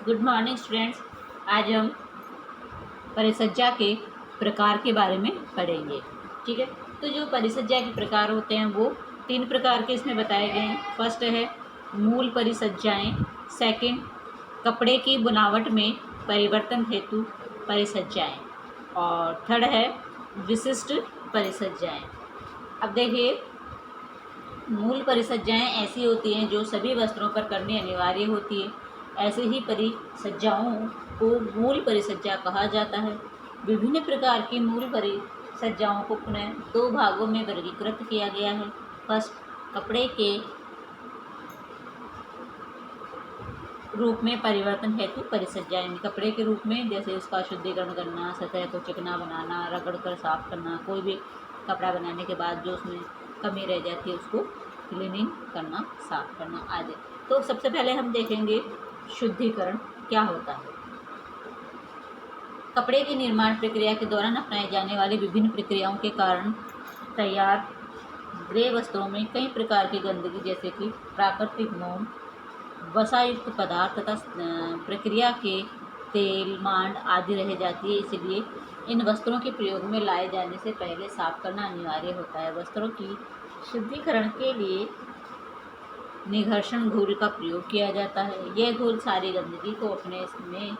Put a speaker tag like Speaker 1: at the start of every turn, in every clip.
Speaker 1: Good morning students. आज हम परिसज्जा के प्रकार के बारे में पढ़ेंगे। ठीक है, तो जो परिसज्जा के प्रकार होते हैं वो 3 प्रकार के इसमें बताए गए हैं। फर्स्ट है मूल परिसज्जाएं, सेकंड कपड़े की बनावट में परिवर्तन हेतु परिसज्जाएं, और थर्ड है विशिष्ट परिसज्जाएं। अब देखिए, मूल परिसज्जाएं ऐसी होती हैं जो सभी वस्त्रों पर करनी अनिवार्य होती है। ऐसे ही परिसज्जाओं को मूल परिसज्जा कहा जाता है। विभिन्न प्रकार की मूल परिसज्जाओं को पुनः 2 भागों में वर्गीकृत किया गया है। फर्स्ट, कपड़े के रूप में परिवर्तन हेतु परिसज्जाएं। कपड़े के रूप में जैसे उसका शुद्धिकरण करना, सतह को चिकना बनाना, रगड़ कर साफ करना, कोई भी कपड़ा बनाने के बाद जो उसमें कमी रह जाती है उसको क्लीनिंग करना, साफ करना आदि। तो सबसे पहले हम देखेंगे शुद्धिकरण क्या होता है। कपड़े की निर्माण प्रक्रिया के दौरान अपनाई जाने वाली विभिन्न प्रक्रियाओं के कारण तैयार ग्रे वस्त्रों में कई प्रकार की गंदगी जैसे कि प्राकृतिक मोम, वसायुक्त पदार्थ तथा प्रक्रिया के तेल, मांड आदि रह जाती है। इसलिए इन वस्त्रों के प्रयोग में लाए जाने से पहले साफ करना अनिवार्य होता है। वस्त्रों की शुद्धिकरण के लिए निघर्षण घोल का प्रयोग किया जाता है। यह घोल सारी गंदगी को अपने में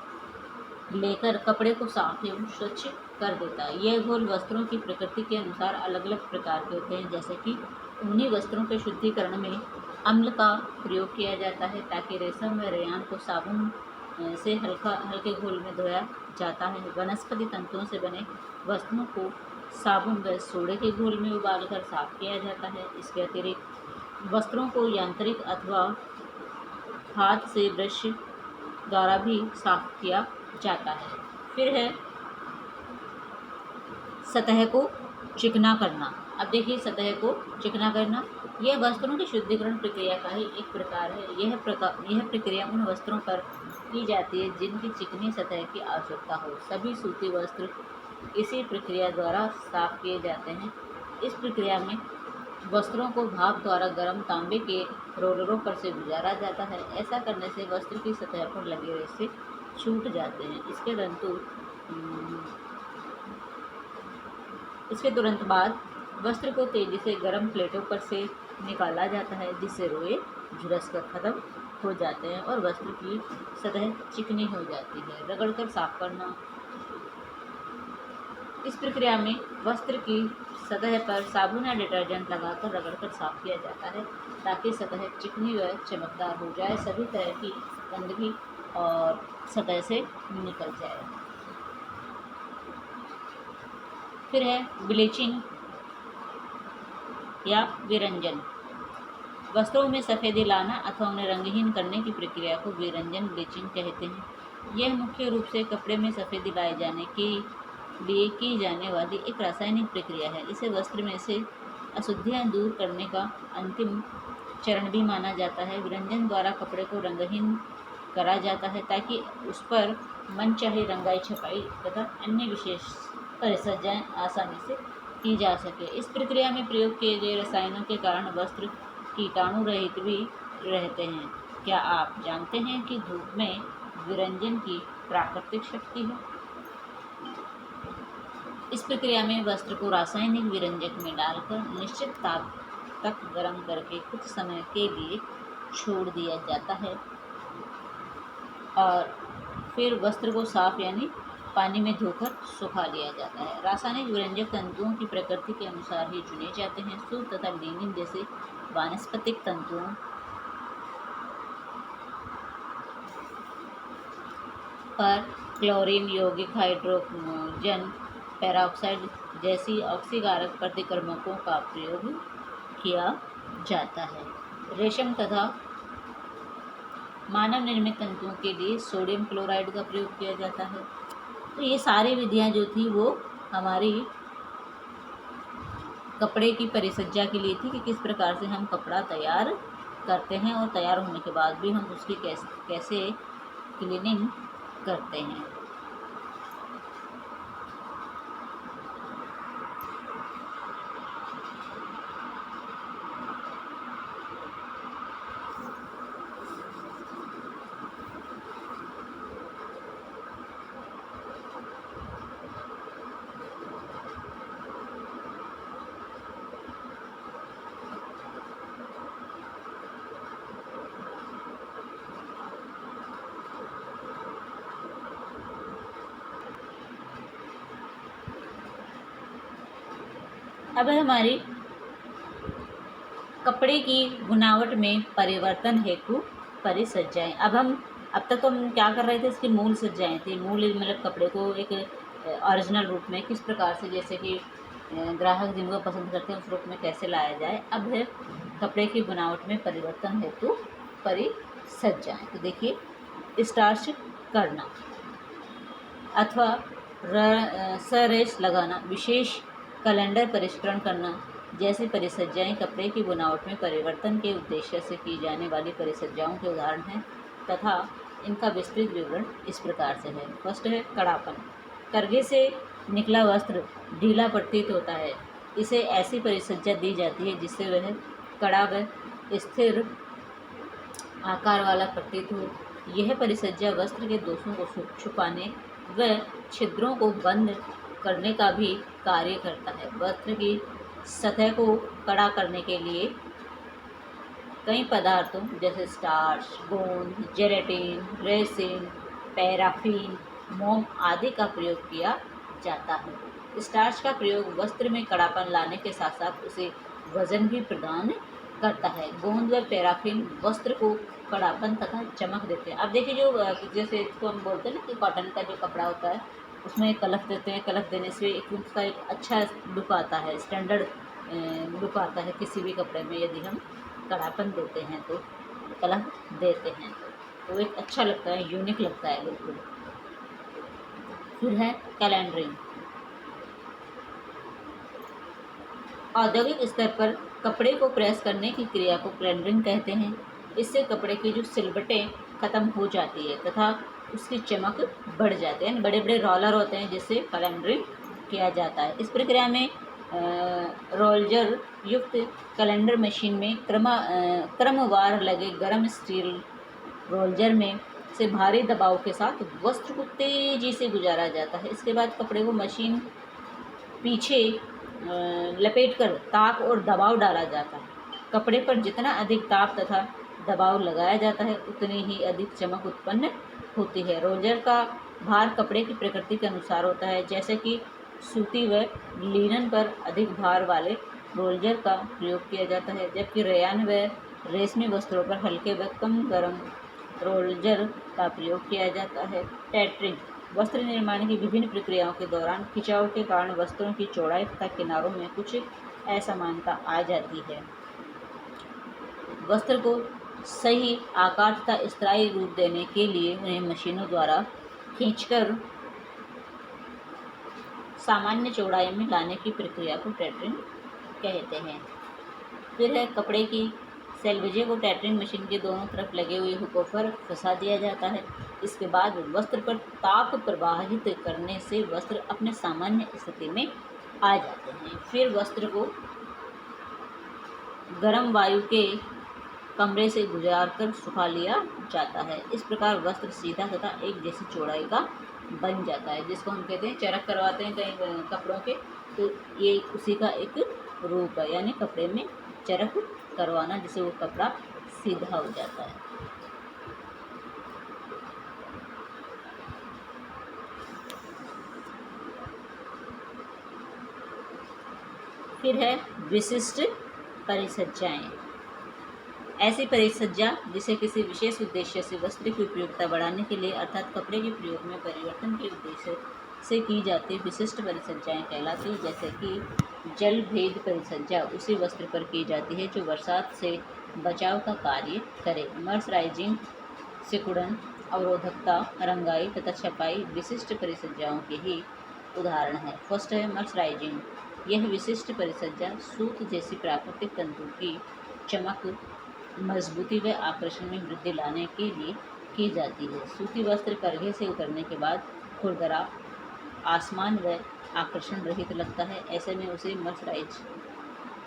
Speaker 1: लेकर कपड़े को साफ एवं स्वच्छ कर देता है। यह घोल वस्त्रों की प्रकृति के अनुसार अलग अलग प्रकार के होते हैं। जैसे कि ऊनी वस्त्रों के शुद्धिकरण में अम्ल का प्रयोग किया जाता है ताकि रेशम व रेयान को साबुन से हल्के घोल में धोया जाता है। वनस्पति तंतुओं से बने वस्त्रों को साबुन व सोडे के घोल में उबालकर साफ किया जाता है। इसके अतिरिक्त वस्त्रों को यांत्रिक अथवा हाथ से ब्रश द्वारा भी साफ किया जाता है। फिर है सतह को चिकना करना। अब देखिए, सतह को चिकना करना यह वस्त्रों की शुद्धिकरण प्रक्रिया का ही एक प्रकार है। यह प्रक्रिया उन वस्त्रों पर की जाती है जिनकी चिकनी सतह की आवश्यकता हो। सभी सूती वस्त्र इसी प्रक्रिया द्वारा साफ किए जाते हैं। इस प्रक्रिया में वस्त्रों को भाप द्वारा गर्म तांबे के रोलरों पर से गुजारा जाता है। ऐसा करने से वस्त्र की सतह पर लगे रेशे छूट जाते हैं। इसके तुरंत बाद वस्त्र को तेजी से गर्म प्लेटों पर से निकाला जाता है, जिससे रोए झुलस कर खत्म हो जाते हैं और वस्त्र की सतह चिकनी हो जाती है। रगड़कर साफ करना। इस प्रक्रिया में वस्त्र की सतह पर साबुन या डिटर्जेंट लगाकर रगड़कर साफ किया जाता है ताकि सतह चिकनी व चमकदार हो जाए, सभी तरह की गंदगी और सतह से निकल जाए। फिर है ब्लीचिंग या विरंजन। वस्त्रों में सफ़ेदी लाना अथवा उन्हें रंगहीन करने की प्रक्रिया को विरंजन ब्लीचिंग कहते हैं। यह मुख्य रूप से कपड़े में सफ़ेदी लाए जाने के लिए की जाने वाली एक रासायनिक प्रक्रिया है। इसे वस्त्र में से अशुद्धियाँ दूर करने का अंतिम चरण भी माना जाता है। विरंजन द्वारा कपड़े को रंगहीन करा जाता है ताकि उस पर मनचाही रंगाई छपाई तथा अन्य विशेष परिसज्जाएं आसानी से की जा सके। इस प्रक्रिया में प्रयोग किए गए रसायनों के कारण वस्त्र कीटाणु रहित भी रहते हैं। क्या आप जानते हैं कि धूप में विरंजन की प्राकृतिक शक्ति है? इस प्रक्रिया में वस्त्र को रासायनिक विरंजक में डालकर निश्चित ताप तक गर्म करके कुछ समय के लिए छोड़ दिया जाता है और फिर वस्त्र को साफ यानी पानी में धोकर सुखा लिया जाता है। रासायनिक विरंजक तंतुओं की प्रकृति के अनुसार ही चुने जाते हैं। सूत तथा लिनिन जैसे वानस्पतिक तंतुओं पर क्लोरीन, यौगिक हाइड्रोजन पेरोक्साइड जैसी ऑक्सीकारक प्रतिक्रमकों का प्रयोग किया जाता है। रेशम तथा मानव निर्मित तंतुओं के लिए सोडियम क्लोराइड का प्रयोग किया जाता है। तो ये सारी विधियां जो थी वो हमारी कपड़े की परिसज्जा के लिए थी कि किस प्रकार से हम कपड़ा तैयार करते हैं और तैयार होने के बाद भी हम उसकी कैसे क्लीनिंग करते हैं। अब है हमारी कपड़े की बनावट में परिवर्तन हेतु परिसज्जाएं। अब तक तो हम क्या कर रहे थे, इसकी मूल सज्जाएं थी। मूल मतलब कपड़े को एक ओरिजिनल रूप में किस प्रकार से, जैसे कि ग्राहक जिनको पसंद करते हैं उस रूप में कैसे लाया जाए। अब है कपड़े की बनावट में परिवर्तन हेतु परिसज्जाएं। तो देखिए, स्टार्च करना अथवा सरेश लगाना, विशेष कैलेंडर परिष्करण करना जैसी परिसज्जाएं कपड़े की बनावट में परिवर्तन के उद्देश्य से की जाने वाली परिसज्जाओं के उदाहरण हैं तथा इनका विस्तृत विवरण इस प्रकार से है। फर्स्ट है कड़ापन। करघे से निकला वस्त्र ढीला प्रतीत होता है। इसे ऐसी परिसज्जा दी जाती है जिससे वह कड़ा व स्थिर आकार वाला प्रतीत हो। यह परिसज्जा वस्त्र के दोषों को छुपाने व छिद्रों को बंद करने का भी कार्य करता है। वस्त्र की सतह को कड़ा करने के लिए कई पदार्थों जैसे स्टार्च, गोंद, जेलेटिन, रेसिन, पैराफिन, मोम आदि का प्रयोग किया जाता है। स्टार्च का प्रयोग वस्त्र में कड़ापन लाने के साथ साथ उसे वजन भी प्रदान करता है। गोंद व पैराफिन वस्त्र को कड़ापन तथा चमक देते हैं। अब देखिए, जो जैसे इसको हम बोलते हैं ना कि कॉटन का जो कपड़ा होता है उसमें कलफ देते हैं। कलफ देने से एक उसका एक अच्छा लुक आता है, स्टैंडर्ड लुक आता है किसी भी कपड़े में। यदि हम कड़ापन देते हैं तो कलफ देते हैं तो एक अच्छा लगता है, यूनिक लगता है बिल्कुल। फिर है कैलेंडरिंग। औद्योगिक स्तर पर कपड़े को प्रेस करने की क्रिया को कैलेंडरिंग कहते हैं। इससे कपड़े की जो सिलवटें खत्म हो जाती है तथा उसकी चमक बढ़ जाती है। बड़े बड़े रोलर होते हैं जिससे कैलेंडरिंग किया जाता है। इस प्रक्रिया में रोलर युक्त कैलेंडर मशीन में क्रमवार लगे गर्म स्टील रोलर में से भारी दबाव के साथ वस्त्र को तेजी से गुजारा जाता है। इसके बाद कपड़े को मशीन पीछे लपेटकर ताप और दबाव डाला जाता है। कपड़े पर जितना अधिक ताप तथा दबाव लगाया जाता है उतनी ही अधिक चमक उत्पन्न होती है। रोलर का भार कपड़े की प्रकृति के अनुसार होता है, जैसे कि सूती व लिनन पर अधिक भार वाले रोलर का प्रयोग किया जाता है, जबकि रेयान व रेशमी वस्त्रों पर हल्के व कम गर्म रोलर का प्रयोग किया जाता है। टैटरिंग। वस्त्र निर्माण की विभिन्न प्रक्रियाओं के दौरान खिंचाव के कारण वस्त्रों की चौड़ाई तथा किनारों में कुछ असमानता आ जाती है। वस्त्र को सही आकार तथा स्थायी रूप देने के लिए उन्हें मशीनों द्वारा खींचकर सामान्य चौड़ाई में लाने की प्रक्रिया को टैटरिंग कहते हैं। फिर है कपड़े की सेल्वेजे को टैटरिंग मशीन के दोनों तरफ लगे हुए हुकों पर फंसा दिया जाता है। इसके बाद वस्त्र पर ताप प्रवाहित करने से वस्त्र अपने सामान्य स्थिति में आ जाते हैं। फिर वस्त्र को गर्म वायु के कमरे से गुजारकर सुखा लिया जाता है। इस प्रकार वस्त्र सीधा तथा एक जैसी चौड़ाई का बन जाता है, जिसको हम कहते हैं चरक करवाते हैं कई कपड़ों के, तो ये उसी का एक रूप है, यानी कपड़े में चरक करवाना जिससे वो कपड़ा सीधा हो जाता है। फिर है विशिष्ट परिसज्जाएं। ऐसी परिसज्जा जिसे किसी विशेष उद्देश्य से वस्त्र की उपयोगिता बढ़ाने के लिए अर्थात कपड़े के प्रयोग में परिवर्तन के उद्देश्य से की जाती विशिष्ट परिसज्जाएं कहलाती। जैसे कि जल भेद परिसज्जा उसी वस्त्र पर की जाती है जो बरसात से बचाव का कार्य करे। मर्सराइजिंग, सिकुड़न, अवरोधकता, रंगाई तथा छपाई विशिष्ट परिसज्जाओं के ही उदाहरण है। फर्स्ट है मर्सराइजिंग। यह विशिष्ट परिसज्जा सूत जैसी प्राकृतिक तंतु की चमक, मजबूती व आकर्षण में वृद्धि लाने के लिए की जाती है। सूती वस्त्र करघे से उतरने के बाद खुरदरा, आसमान व आकर्षण रहित लगता है। ऐसे में उसे मर्सराइज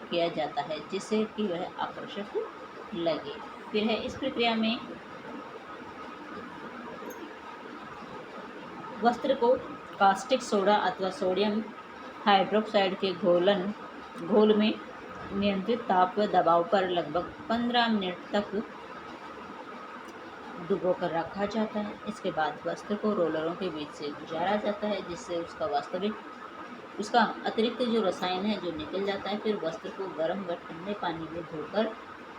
Speaker 1: किया जाता है जिससे कि वह आकर्षक लगे। फिर है इस प्रक्रिया में वस्त्र को कास्टिक सोडा अथवा सोडियम हाइड्रोक्साइड के घोल में नियंत्रित ताप व दबाव पर लगभग 15 मिनट तक डुबो कर रखा जाता है। इसके बाद वस्त्र को रोलरों के बीच से गुजारा जाता है जिससे उसका वास्तविक उसका अतिरिक्त जो रसायन है जो निकल जाता है। फिर वस्त्र को गर्म व ठंडे पानी में धोकर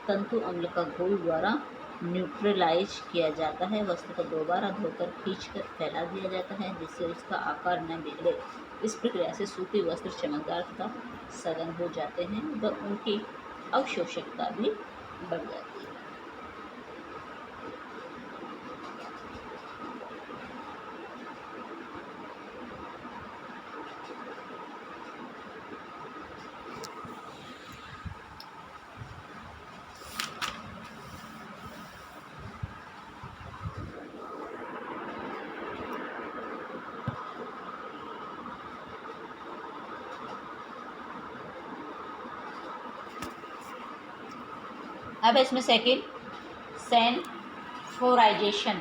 Speaker 1: तंतु अम्ल का घोल द्वारा न्यूट्रलाइज किया जाता है। वस्त्र को दोबारा धोकर खींचकर फैला दिया जाता है जिससे उसका आकार न बिगड़े। इस प्रक्रिया से सूती वस्त्र चमकदार तथा सघन हो जाते हैं व उनकी अवशोषकता भी बढ़ जाती है। अब इसमें सेकेंड सैनफोराइजेशन।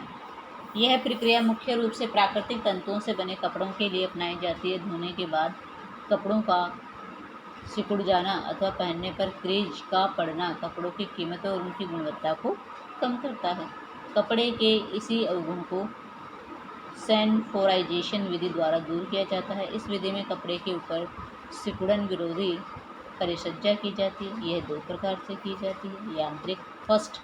Speaker 1: यह प्रक्रिया मुख्य रूप से प्राकृतिक तंतुओं से बने कपड़ों के लिए अपनाई जाती है। धोने के बाद कपड़ों का सिकुड़ जाना अथवा पहनने पर क्रीज का पड़ना कपड़ों की कीमत और उनकी गुणवत्ता को कम करता है। कपड़े के इसी अवगुण को सैनफोराइजेशन विधि द्वारा दूर किया जाता है। इस विधि में कपड़े के ऊपर सिकुड़न विरोधी परिसज्जा की जाती है। यह दो प्रकार से की जाती है। यांत्रिक फर्स्ट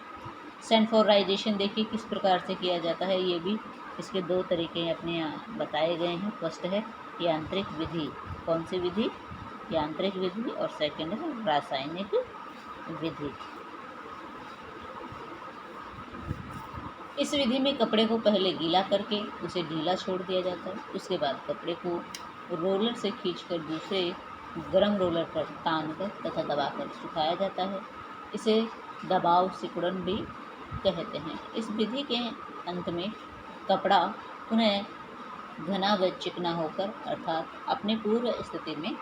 Speaker 1: सैनफोराइजेशन देखिए किस प्रकार से किया जाता है। ये भी इसके दो तरीके अपने यहाँ बताए गए हैं। फर्स्ट है यांत्रिक विधि। कौन सी विधि? यांत्रिक विधि। और सेकंड है रासायनिक विधि। इस विधि में कपड़े को पहले गीला करके उसे ढीला छोड़ दिया जाता है। उसके बाद कपड़े को रोलर से खींचकर दूसरे गर्म रोलर पर तानकर तथा दबाकर सुखाया जाता है। इसे दबाव सिकुड़न भी कहते हैं। इस विधि के अंत में कपड़ा पुनः घना व चिकना होकर अर्थात अपने पूर्व स्थिति में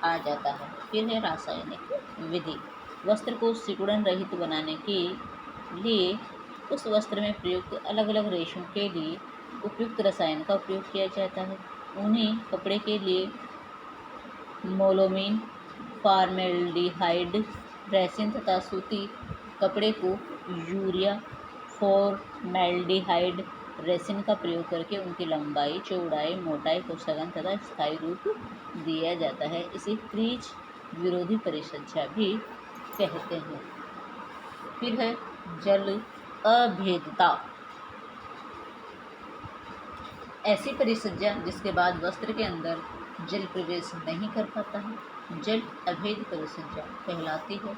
Speaker 1: आ जाता है। फिर है रासायनिक विधि। वस्त्र को सिकुड़न रहित बनाने के लिए उस वस्त्र में प्रयुक्त अलग अलग रेशों के लिए उपयुक्त रसायन का उपयोग किया जाता है। उन्हीं कपड़े के लिए मोलोमीन, फॉर्मेल्डिहाइड, रेसिन तथा सूती कपड़े को यूरिया, फॉर्मेल्डिहाइड, रेसिन का प्रयोग करके उनकी लंबाई, चौड़ाई, मोटाई को सघन तथा स्थायी रूप दिया जाता है। इसे क्रीज विरोधी परिसज्जा भी कहते हैं। फिर है जल अभेद्यता। ऐसी परिसज्जा जिसके बाद वस्त्र के अंदर जल प्रवेश नहीं कर पाता है जल अभेद परिसज्जा कहलाती है।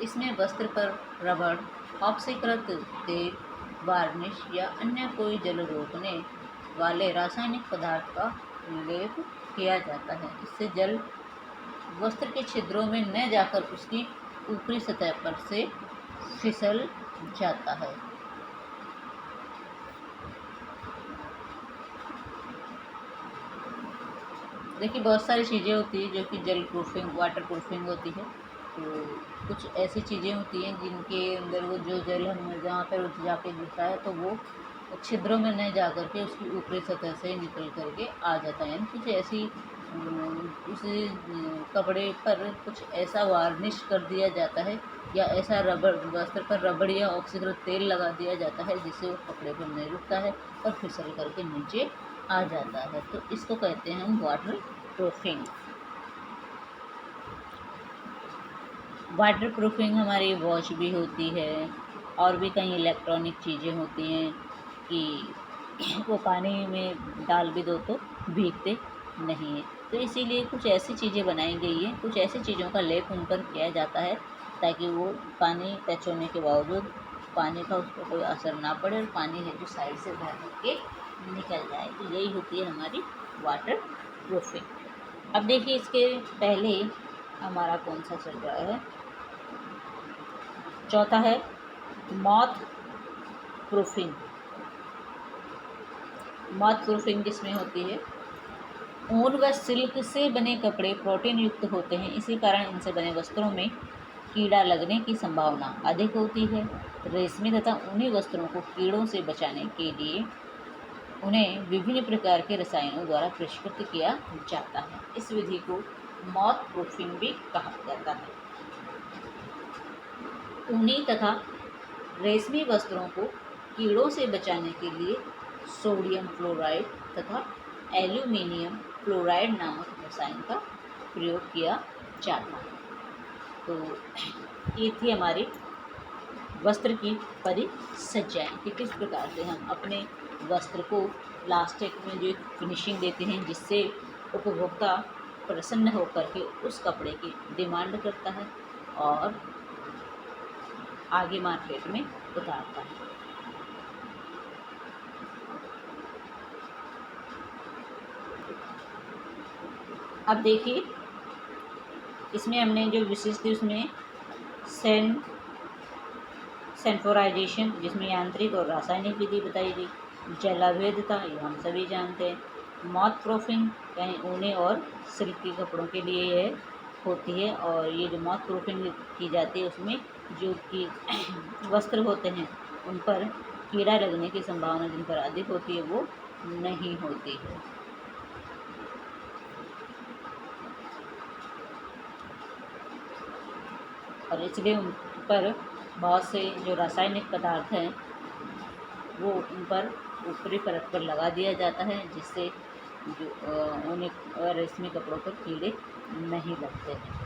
Speaker 1: इसमें वस्त्र पर रबड़, ऑक्सीकृत तेल, वार्निश या अन्य कोई जल रोकने वाले रासायनिक पदार्थ का लेप किया जाता है। इससे जल वस्त्र के छिद्रों में न जाकर उसकी ऊपरी सतह पर से फिसल जाता है। देखिए बहुत सारी चीज़ें होती हैं जो कि जल प्रूफिंग, वाटर प्रूफिंग होती है। तो कुछ ऐसी चीज़ें होती हैं जिनके अंदर वो जो जल हम जहाँ पर जाके गिरता है तो वो छिद्रों में न जा कर के उसकी ऊपरी सतह से निकल करके आ जाता है। यानी कुछ ऐसी उस कपड़े पर कुछ ऐसा वार्निश कर दिया जाता है या ऐसा रबड़, वस्त्र पर रबड़ या ऑक्सीकृत तेल लगा दिया जाता है जिससे वो कपड़े पर नहीं रुकता है और फिसल करके नीचे आ जाता है। तो इसको कहते हैं हम वाटर प्रूफिंग। वाटर प्रूफिंग हमारी वॉच भी होती है और भी कई इलेक्ट्रॉनिक चीज़ें होती हैं कि वो पानी में डाल भी दो तो भीगते नहीं है। तो इसीलिए कुछ ऐसी चीज़ें बनाई गई हैं, कुछ ऐसी चीज़ों का लेप उन पर किया जाता है ताकि वो पानी टच होने के बावजूद पानी का उस पर कोई असर ना पड़े और पानी है जो साइड से बह करके निकल जाए। तो यही होती है हमारी वाटर प्रूफिंग। अब देखिए इसके पहले हमारा कौन सा चल रहा है, चौथा है मॉथ प्रूफिंग। मॉथ प्रूफिंग जिसमें होती है ऊन व सिल्क से बने कपड़े प्रोटीन युक्त होते हैं, इसी कारण इनसे बने वस्त्रों में कीड़ा लगने की संभावना अधिक होती है। रेशमी तथा ऊनी वस्त्रों को कीड़ों से बचाने के लिए उन्हें विभिन्न प्रकार के रसायनों द्वारा परिष्कृत किया जाता है। इस विधि को मॉथ प्रूफिंग भी कहा जाता है। ऊनी तथा रेशमी वस्त्रों को कीड़ों से बचाने के लिए सोडियम फ्लोराइड तथा एल्यूमिनियम फ्लोराइड नामक रसायन का प्रयोग किया जाता है। तो ये थी हमारी वस्त्र की परिसज्जाएँ कि किस प्रकार से हम अपने वस्त्र को लास्टिक में जो फिनिशिंग देते हैं, जिससे उपभोक्ता प्रसन्न होकर के उस कपड़े की डिमांड करता है और आगे मार्केट में उतारता है। अब देखिए, इसमें हमने जो विशिष्ट उसमें सेंफोराइजेशन, जिसमें यांत्रिक और रासायनिक विधि बताई गई। जलाभेदता, ये हम सभी जानते हैं। मॉथ प्रूफिंग, यानी ऊनी और सिल्की कपड़ों के लिए यह होती है, और ये जो मॉथ प्रूफिंग की जाती है उसमें जो कि वस्त्र होते हैं उन पर कीड़ा लगने की संभावना जिन पर अधिक होती है वो नहीं होती है। और इसलिए उन पर बहुत से जो रासायनिक पदार्थ हैं वो उन पर ऊपरी परत पर लगा दिया जाता है, जिससे जो ऊनी और रेशमी कपड़ों पर कीड़े नहीं लगते हैं।